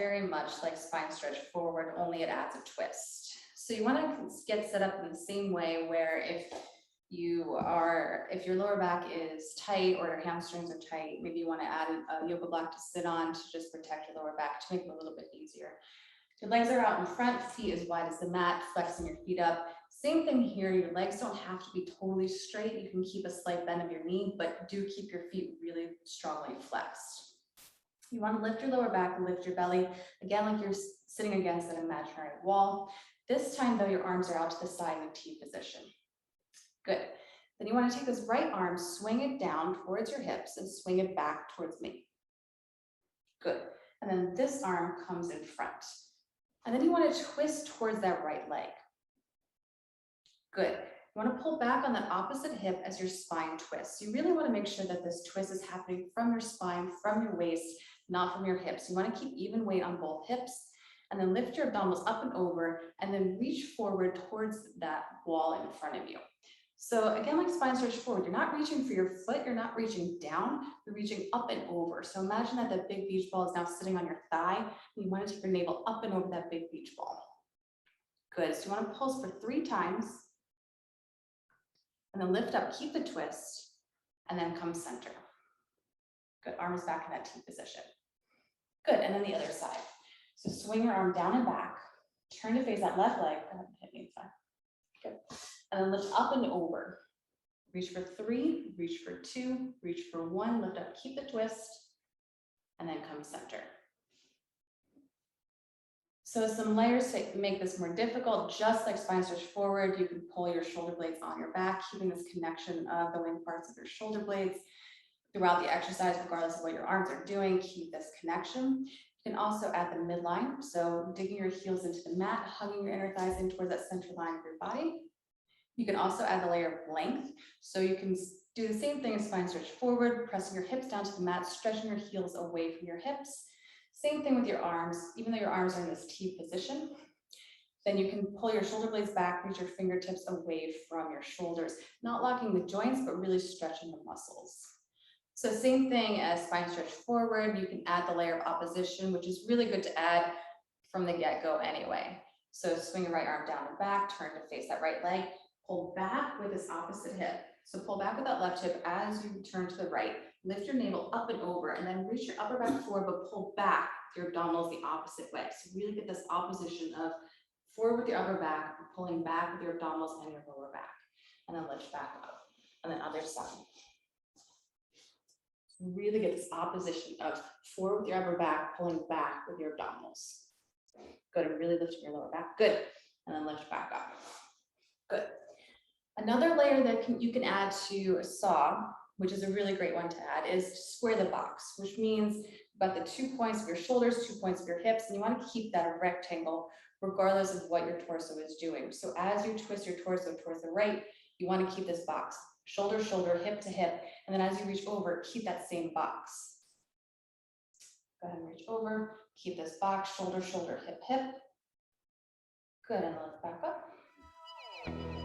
very much like spine stretch forward, only it adds a twist. So you want to get set up in the same way where if your lower back is tight or your hamstrings are tight, maybe you want to add a yoga block to sit on to just protect your lower back to make it a little bit easier. Your legs are out in front, feet as wide as the mat, flexing your feet up. Same thing here, your legs don't have to be totally straight. You can keep a slight bend of your knee, but do keep your feet really strongly flexed. You want to lift your lower back and lift your belly, again, like you're sitting against an imaginary wall. This time though, your arms are out to the side in T position. Good. Then you want to take this right arm, swing it down towards your hips and swing it back towards me. Good. And then this arm comes in front. And then you want to twist towards that right leg. Good. You want to pull back on that opposite hip as your spine twists. You really want to make sure that this twist is happening from your spine, from your waist, not from your hips. You want to keep even weight on both hips, and then lift your abdominals up and over, and then reach forward towards that wall in front of you. So again, like spine stretch forward, you're not reaching for your foot, you're not reaching down, you're reaching up and over. So imagine that the big beach ball is now sitting on your thigh, and you want to take your navel up and over that big beach ball. Good, so you want to pulse for 3 times, and then lift up, keep the twist, and then come center. Good, arms back in that T position. Good, and then the other side. So swing your arm down and back, turn to face that left leg. Go ahead and hit me. Good. And then lift up and over. Reach for 3, reach for 2, reach for 1, lift up, keep the twist, and then come center. So some layers to make this more difficult, just like spine stretch forward, you can pull your shoulder blades on your back, keeping this connection of the wing parts of your shoulder blades throughout the exercise, regardless of what your arms are doing, keep this connection. You can also add the midline, so digging your heels into the mat, hugging your inner thighs in towards that center line of your body. You can also add the layer of length, so you can do the same thing as spine stretch forward, pressing your hips down to the mat, stretching your heels away from your hips. Same thing with your arms, even though your arms are in this T position. Then you can pull your shoulder blades back, reach your fingertips away from your shoulders, not locking the joints, but really stretching the muscles. So same thing as spine stretch forward, you can add the layer of opposition, which is really good to add from the get-go anyway. So swing your right arm down and back, turn to face that right leg, pull back with this opposite hip. So pull back with that left hip as you turn to the right, lift your navel up and over, and then reach your upper back forward, but pull back your abdominals the opposite way. So really get this opposition of forward with your upper back, pulling back with your abdominals and your lower back, and then lift back up, and then other side. Really get this opposition of forward with your upper back, pulling back with your abdominals. Good, and really lifting your lower back. Good, and then lift back up. Good. Another layer that you can add to a saw, which is a really great one to add, is to square the box, which means you've got the 2 points of your shoulders, 2 points of your hips, and you want to keep that a rectangle regardless of what your torso is doing. So as you twist your torso towards the right, you want to keep this box, shoulder, shoulder, hip to hip, and then as you reach over, keep that same box. Go ahead and reach over, keep this box, shoulder, shoulder, hip, hip. Good, and lift back up.